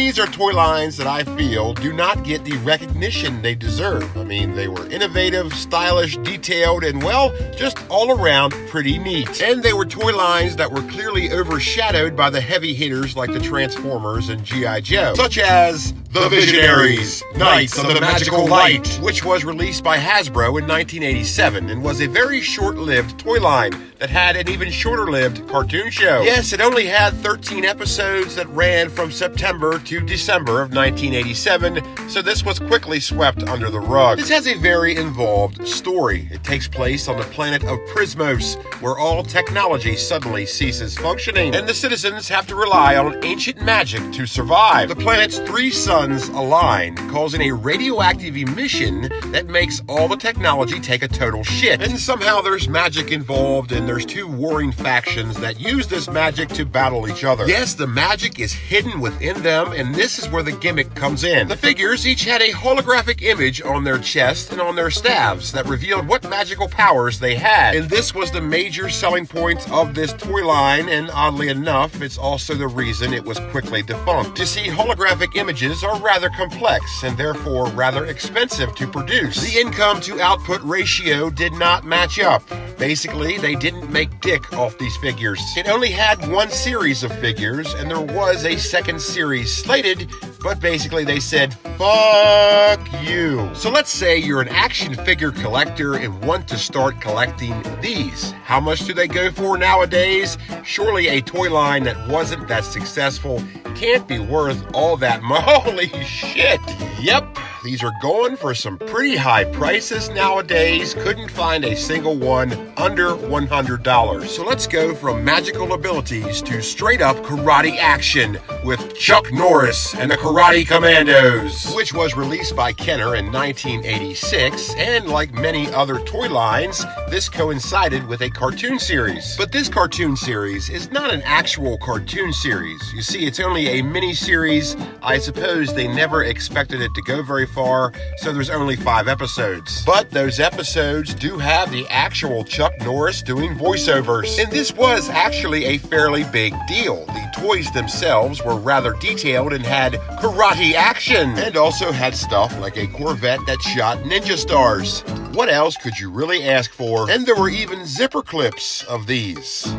these are toy lines that I feel do not get the recognition they deserve. I mean, they were innovative, stylish, detailed, and well, just all around pretty neat. And they were toy lines that were clearly overshadowed by the heavy hitters like the Transformers and G.I. Joe, such as the Visionaries, Knights of the Magical Light, which was released by Hasbro in 1987 and was a very short-lived toy line that had an even shorter-lived cartoon show. Yes, it only had 13 episodes that ran from September to December of 1987, so this was quickly swept under the rug. This has a very involved story. It takes place on the planet of Prismos, where all technology suddenly ceases functioning, and the citizens have to rely on ancient magic to survive. The planet's three suns align, causing a radioactive emission that makes all the technology take a total shit. And somehow there's magic involved, and there's two warring factions that use this magic to battle each other. Yes, the magic is hidden within them, and this is where the gimmick comes in. The figures each had a holographic image on their chest and on their staves that revealed what magical powers they had. And this was the major selling point of this toy line, and oddly enough, it's also the reason it was quickly defunct. You see, holographic images are rather complex and therefore rather expensive to produce. The income to output ratio did not match up. Basically, they didn't make dick off these figures. It only had one series of figures, and there was a second series slated, but basically they said, fuck you. So let's say you're an action figure collector and want to start collecting these. How much do they go for nowadays? Surely a toy line that wasn't that successful can't be worth all that holy shit. Yep, these are going for some pretty high prices nowadays. Couldn't find a single one under $100. So let's go from magical abilities to straight up karate action with Chuck Norris and the Karate Kommandos, which was released by Kenner in 1986, and like many other toy lines, this coincided with a cartoon series. But this cartoon series is not an actual cartoon series. You see, it's only a mini-series. I suppose they never expected it to go very far, so there's only 5 episodes. But those episodes do have the actual Chuck Norris doing voiceovers. And this was actually a fairly big deal. The toys themselves were rather detailed and had karate action, and also had stuff like a Corvette that shot ninja stars. What else could you really ask for? And there were even zipper clips of these.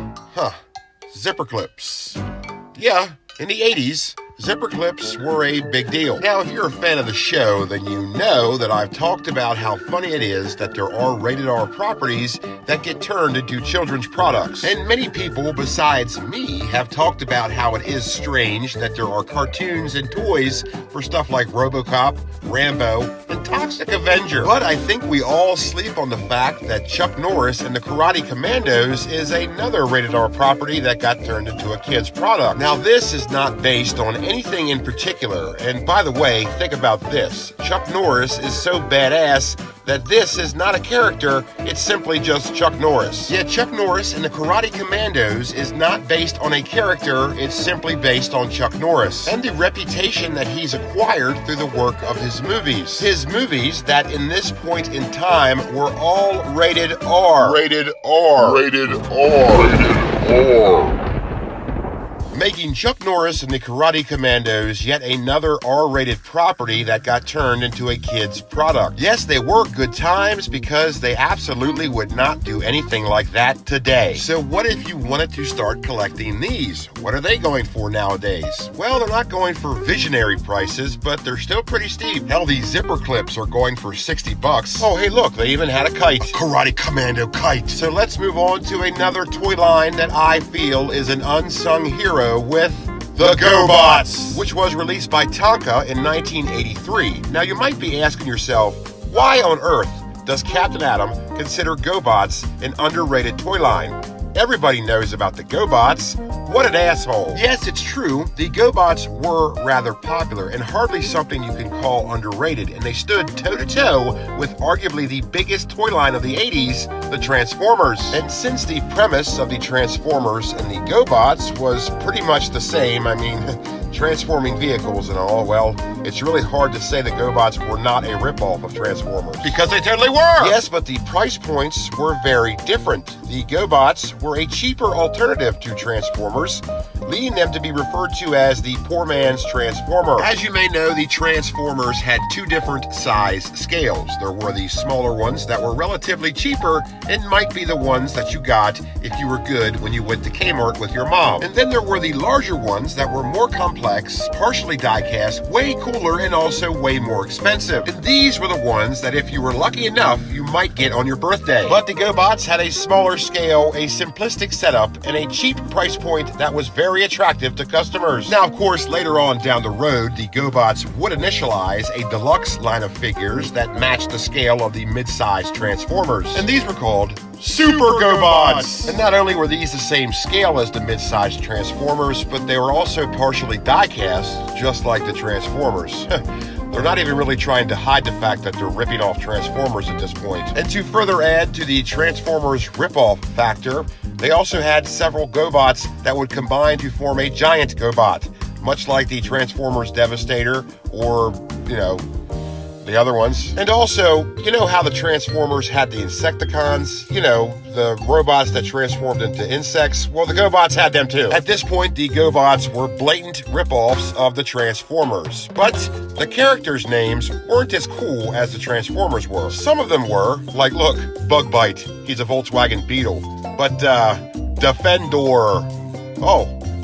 Zipper clips. Yeah, in the 80s, zipper clips were a big deal. Now, if you're a fan of the show, then you know that I've talked about how funny it is that there are rated R properties that get turned into children's products. And many people besides me have talked about how it is strange that there are cartoons and toys for stuff like RoboCop, Rambo, and Toxic Avenger. But I think we all sleep on the fact that Chuck Norris and the Karate Kommandos is another rated R property that got turned into a kid's product. Now, this is not based on anything in particular, and by the way, think about this. Chuck Norris is so badass that this is not a character, it's simply just Chuck Norris. Yeah, Chuck Norris and the Karate Kommandos is not based on a character, it's simply based on Chuck Norris and the reputation that he's acquired through the work of his movies. His movies that in this point in time were all rated R. Rated R. Rated R. Rated R. Making Chuck Norris and the Karate Kommandos yet another R-rated property that got turned into a kid's product. Yes, they were good times because they absolutely would not do anything like that today. So what if you wanted to start collecting these? What are they going for nowadays? Well, they're not going for visionary prices, but they're still pretty steep. Hell, these zipper clips are going for $60. Oh, hey, look, they even had a kite. A Karate Commando kite. So let's move on to another toy line that I feel is an unsung hero with the GoBots, which was released by Tonka in 1983. Now you might be asking yourself, why on earth does Captain Atom consider GoBots an underrated toy line? Everybody knows about the GoBots. What an asshole. Yes, it's true, the GoBots were rather popular and hardly something you can call underrated, and they stood toe-to-toe with arguably the biggest toy line of the 80s, the Transformers. And since the premise of the Transformers and the GoBots was pretty much the same, I mean, transforming vehicles and all, well, it's really hard to say the GoBots were not a ripoff of Transformers. Because they totally were! Yes, but the price points were very different. The GoBots were a cheaper alternative to Transformers, leading them to be referred to as the poor man's Transformer. As you may know, the Transformers had two different size scales. There were the smaller ones that were relatively cheaper and might be the ones that you got if you were good when you went to Kmart with your mom. And then there were the larger ones that were more complex, partially die-cast, way cooler, and also way more expensive. And these were the ones that if you were lucky enough, you might get on your birthday. But the GoBots had a smaller scale, a simplistic setup, and a cheap price point that was very attractive to customers. Now, of course, later on down the road, the GoBots would initialize a deluxe line of figures that matched the scale of the mid-sized Transformers. And these were called Super GoBots! And not only were these the same scale as the mid-sized Transformers, but they were also partially die-cast, just like the Transformers. They're not even really trying to hide the fact that they're ripping off Transformers at this point. And to further add to the Transformers rip-off factor, they also had several GoBots that would combine to form a giant GoBot, much like the Transformers Devastator or, the other ones. And also, you know how the Transformers had the Insecticons? The robots that transformed into insects? Well, the GoBots had them too. At this point, the GoBots were blatant rip-offs of the Transformers. But the characters' names weren't as cool as the Transformers were. Some of them were, like, look, Bugbite, he's a Volkswagen Beetle. But, Defendor,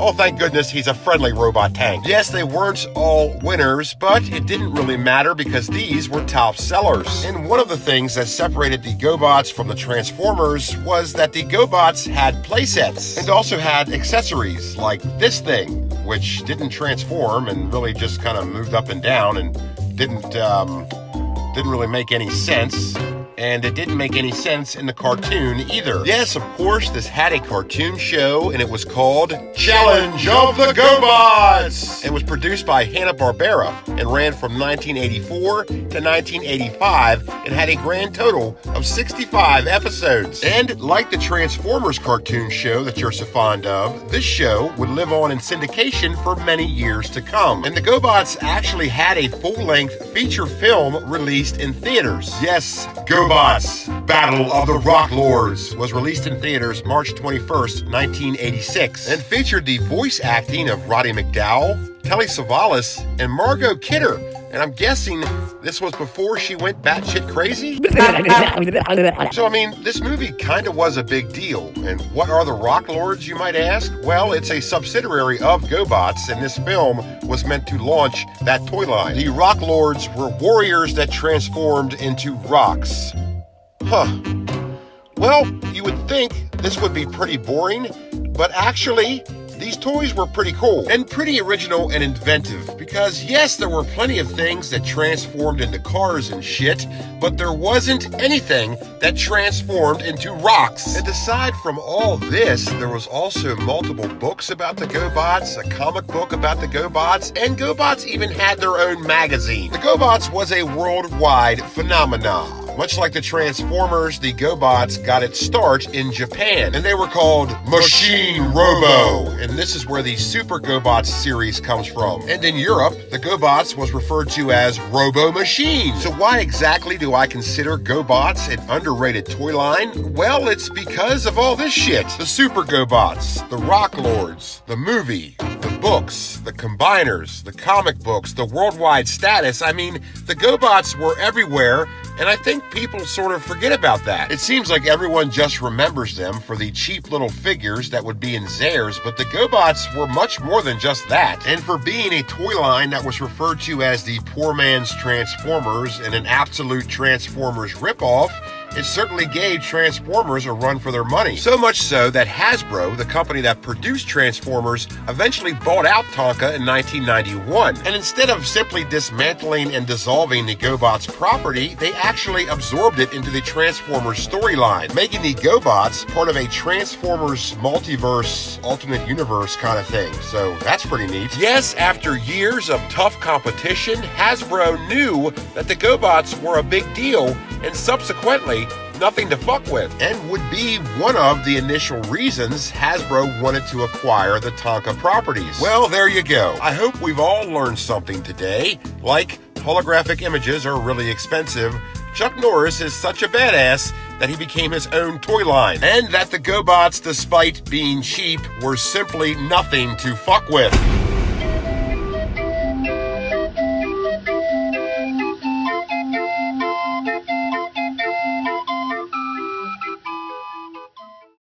Oh, thank goodness he's a friendly robot tank. Yes, they weren't all winners, but it didn't really matter because these were top sellers. And one of the things that separated the GoBots from the Transformers was that the GoBots had playsets and also had accessories like this thing, which didn't transform and really just kind of moved up and down and didn't really make any sense. And it didn't make any sense in the cartoon either. Yes, of course, this had a cartoon show, and it was called Challenge of the GoBots! It was produced by Hanna-Barbera and ran from 1984 to 1985 and had a grand total of 65 episodes. And like the Transformers cartoon show that you're so fond of, this show would live on in syndication for many years to come. And the GoBots actually had a full-length feature film released in theaters. Yes, GoBots Battle of the Rock Lords was released in theaters March 21st, 1986, and featured the voice acting of Roddy McDowall, Telly Savalas, and Margot Kidder. And I'm guessing this was before she went batshit crazy? So, this movie kind of was a big deal. And what are the Rock Lords, you might ask? Well, it's a subsidiary of GoBots, and this film was meant to launch that toy line. The Rock Lords were warriors that transformed into rocks. Well, you would think this would be pretty boring, but actually, these toys were pretty cool and pretty original and inventive because, yes, there were plenty of things that transformed into cars and shit, but there wasn't anything that transformed into rocks. And aside from all this, there was also multiple books about the GoBots, a comic book about the GoBots, and GoBots even had their own magazine. The GoBots was a worldwide phenomenon. Much like the Transformers, the GoBots got its start in Japan, and they were called Machine Robo, and this is where the Super GoBots series comes from. And in Europe, the GoBots was referred to as Robo Machine. So why exactly do I consider GoBots an underrated toy line? Well, it's because of all this shit. The Super GoBots, the Rock Lords, the movie, the books, the combiners, the comic books, the worldwide status. The GoBots were everywhere, and I think people sort of forget about that. It seems like everyone just remembers them for the cheap little figures that would be in Zayres, but the GoBots were much more than just that. And for being a toy line that was referred to as the poor man's Transformers and an absolute Transformers ripoff, it certainly gave Transformers a run for their money. So much so that Hasbro, the company that produced Transformers, eventually bought out Tonka in 1991. And instead of simply dismantling and dissolving the GoBots property, they actually absorbed it into the Transformers storyline, making the GoBots part of a Transformers multiverse, alternate universe kind of thing. So that's pretty neat. Yes, after years of tough competition, Hasbro knew that the GoBots were a big deal, and subsequently, nothing to fuck with, and would be one of the initial reasons Hasbro wanted to acquire the Tonka properties. Well, there you go. I hope we've all learned something today, like holographic images are really expensive, Chuck Norris is such a badass that he became his own toy line, and that the GoBots, despite being cheap, were simply nothing to fuck with.